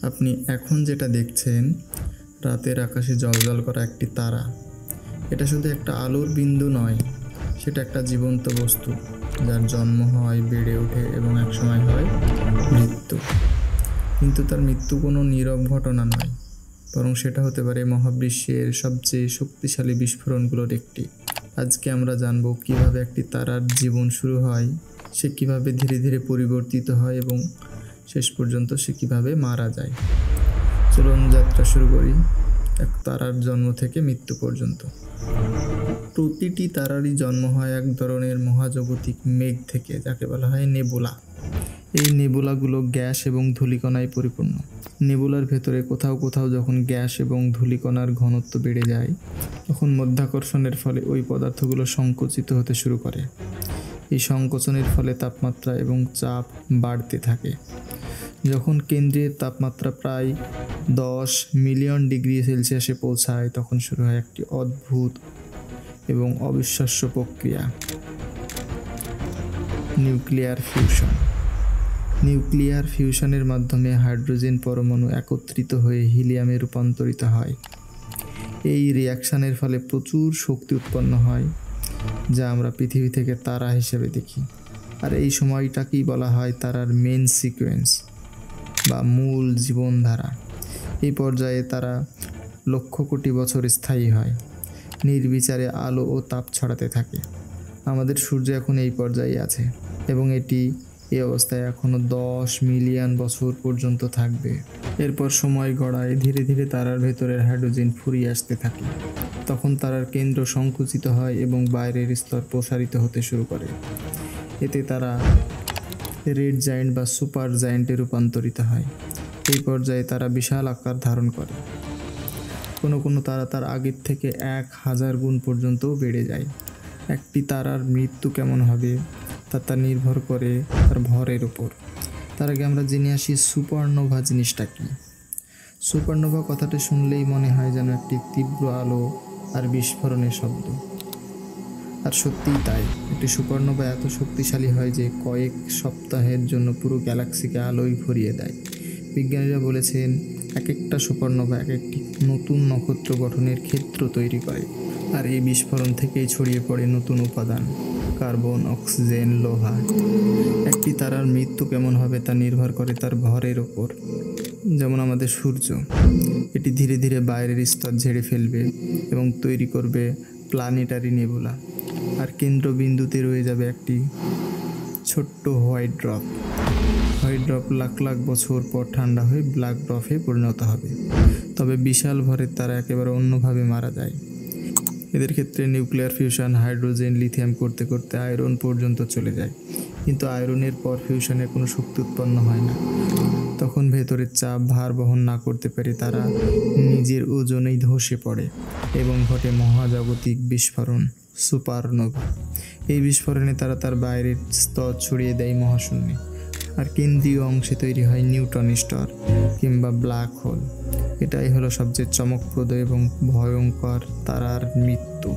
আপনি এখন যেটা দেখছেন রাতের আকাশে জ্বলজ্বল করা একটি তারা, এটা শুধু একটা আলোর বিন্দু নয়, সেটা একটা জীবন্ত বস্তু যার জন্ম হয়, বেড়ে ওঠে এবং একসময় হয় মৃত্যু। কিন্তু তার মৃত্যু কোনো নীরব ঘটনা নয়, বরং সেটা হতে পারে মহাবিশ্বের সবচেয়ে শক্তিশালী বিস্ফোরণগুলোর একটি। আজকে আমরা জানব কিভাবে একটি তারার জীবন শুরু হয়, সে কিভাবে ধীরে ধীরে পরিবর্তিত হয় এবং শেষ পর্যন্ত সে কিভাবে মারা যায়। চলুন যাত্রা শুরু করি এক তারার জন্ম থেকে মৃত্যু পর্যন্ত। প্রতিটি তারারই জন্ম হয় এক ধরনের মহাজাগতিক মেঘ থেকে, যাকে বলা হয় নেবুলা। এই নেবুলাগুলো গ্যাস এবং ধূলিকণায় পরিপূর্ণ। নেবুলার ভেতরে কোথাও কোথাও যখন গ্যাস এবং ধূলিকণার ঘনত্ব বেড়ে যায়, তখন মধ্যাকর্ষণের ফলে ওই পদার্থগুলো সংকুচিত হতে শুরু করে। এই সংকোচনের ফলে তাপমাত্রা এবং চাপ বাড়তে থাকে। যখন কেন্দ্রের তাপমাত্রা প্রায় 10 মিলিয়ন ডিগ্রি সেলসিয়াসে পৌঁছায়, তখন শুরু হয় একটি অদ্ভুত এবং অবিশ্বাস্য প্রক্রিয়া, নিউক্লিয়ার ফিউশন। নিউক্লিয়ার ফিউশনের মাধ্যমে হাইড্রোজেন পরমাণু একত্রিত হয়ে হিলিয়ামে রূপান্তরিত হয়। এই রিয়াকশনের ফলে প্রচুর শক্তি উৎপন্ন হয়, যা আমরা পৃথিবী থেকে তারা হিসেবে দেখি। আর এই সময়টাকেই বলা হয় তারার মেন সিকোয়েন্স বা মূল জীবনধারা। এই পর্যায়ে তারা লক্ষ কোটি বছর স্থায়ী হয়, নির্বিচারে আলো ও তাপ ছড়াতে থাকে। আমাদের সূর্য এখন এই পর্যায়ে আছে এবং এটি এই অবস্থায় এখনও 10 মিলিয়ন বছর পর্যন্ত থাকবে। এরপর সময় গড়ায় ধীরে ধীরে তারার ভেতরের হাইড্রোজেন ফুরিয়ে আসতে থাকে। তখন তারার কেন্দ্র সংকুচিত হয় এবং বাইরের স্তর প্রসারিত হতে শুরু করে। এতে তারা রেড জায়েন্ট বা সুপার জায়েন্টে রূপান্তরিত হয়। এই পর্যায়ে তারা বিশাল আকার ধারণ করে। কোনো কোনো তারা তার আগের থেকে 1000 গুণ পর্যন্তও বেড়ে যায়। একটি তারার মৃত্যু কেমন হবে তা নির্ভর করে তার ভরের উপর। তার আগে আমরা জেনে আসি সুপারনোভা জিনিসটা কি। সুপারনোভা কথাটা শুনলেই মনে হয় যেন একটি তীব্র আলো আর বিস্ফোরণের শব্দ। আর সত্যিই তাই, একটি সুপারনোভা এত শক্তিশালী হয় যে কয়েক সপ্তাহের জন্য পুরো গ্যালাক্সিকে আলোয় ভরিয়ে দেয়। বিজ্ঞানীরা বলেছেন এক একটা সুপারনোভা এক একটি নতুন নক্ষত্র গঠনের ক্ষেত্র তৈরি করে। আর এই বিস্ফোরণ থেকেই ছড়িয়ে পড়ে নতুন উপাদান, কার্বন, অক্সিজেন, লোহা। একটি তারার মৃত্যু কেমন হবে তা নির্ভর করে তার ভরের ওপর। যেমন আমাদের সূর্য, এটি ধীরে ধীরে বাইরের স্তর ঝেড়ে ফেলবে এবং তৈরি করবে প্ল্যানেটারি নেবুলা। আর কেন্দ্রবিন্দুতে রয়ে যাবে একটি ছোট্ট white drop. White drop lakh lakh বছর পর ঠান্ডা হয়ে ব্ল্যাক ড্রপে পরিণত হবে। তবে বিশাল ভরের তারা একেবারে অন্যভাবে মারা যায়। এদের ক্ষেত্রে নিউক্লিয়ার ফিউশন হাইড্রোজেন লিথিয়াম করতে করতে আয়রন পর্যন্ত চলে যায়। কিন্তু আয়রনের পর ফিউশনের কোনো শক্তি উৎপন্ন হয় না। তখন ভেতরের চাপ ভার বহন না করতে পেরে তারা নিজের ওজনেই ধসে পড়ে এবং ঘটে মহাজাগতিক বিস্ফোরণ, সুপারনোভা। এই বিস্ফোরণে তারা তার বাইরের স্তর ছড়িয়ে দেয় মহাশূন্যে। আর কেন্দ্রীয় অংশে তৈরি হয় নিউট্রন স্টার কিংবা ব্ল্যাক হোল। এটাই হলো সবচেয়ে চমকপ্রদ এবং ভয়ঙ্কর তারার মৃত্যু।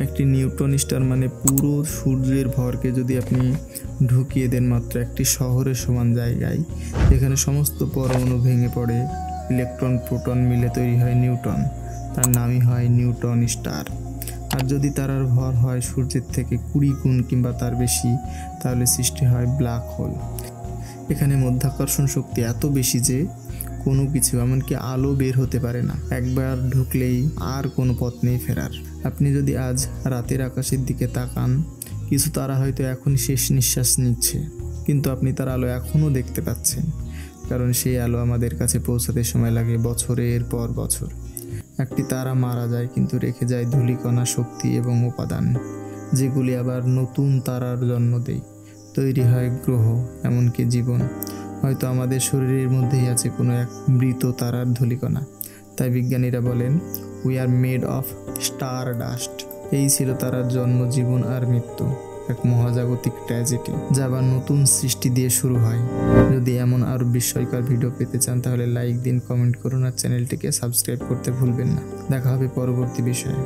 একটি নিউট্রন স্টার মানে পুরো সূর্যের ভরকে যদি আপনি ঢুকিয়ে দেন মাত্র একটি শহরের সমান জায়গায়, যেখানে সমস্ত পরমাণু ভেঙে পড়ে, ইলেকট্রন প্রোটন মিলে তৈরি হয় নিউট্রন। তার নামই হয় নিউট্রন স্টার। আর যদি তারার ভর হয় সূর্যের থেকে 20 গুণ কিংবা তার বেশি, তাহলে সৃষ্টি হয় ব্ল্যাক হোল। এখানে মধ্যাকর্ষণ শক্তি এত বেশি যে কোনো কিছু, এমনকি আলো বের হতে পারে না। একবার ঢুকলেই আর কোনো পথ নেই ফেরার। আপনি যদি আজ রাতের আকাশের দিকে তাকান, কিছু তারা হয়তো এখনই শেষ নিঃশ্বাস নিচ্ছে, কিন্তু আপনি তার আলো এখনও দেখতে পাচ্ছেন, কারণ সেই আলো আমাদের কাছে পৌঁছাতে সময় লাগে বছরের পর বছর। একটি তারা মারা যায় কিন্তু রেখে যায় ধূলিকণা, শক্তি এবং উপাদান, যেগুলি আবার নতুন তারার জন্ম দেয়। তৈরি হয় গ্রহ, এমনকি জীবন। হয়তো আমাদের শরীরের মধ্যেই আছে কোনো এক মৃত তারার ধূলিকণা। তাই বিজ্ঞানীরা বলেন we are made of star dust. এই ছিল তারার জন্ম, জীবন আর মৃত্যু, এক মহাজাগতিক ট্র্যাজেডি, যা আবার নতুন সৃষ্টি দিয়ে শুরু হয়। যদি এমন আরও বিস্ময়কর ভিডিও পেতে চান তাহলে লাইক দিন, কমেন্ট করুন আর চ্যানেলটিকে সাবস্ক্রাইব করতে ভুলবেন না। দেখা হবে পরবর্তী বিষয়ে।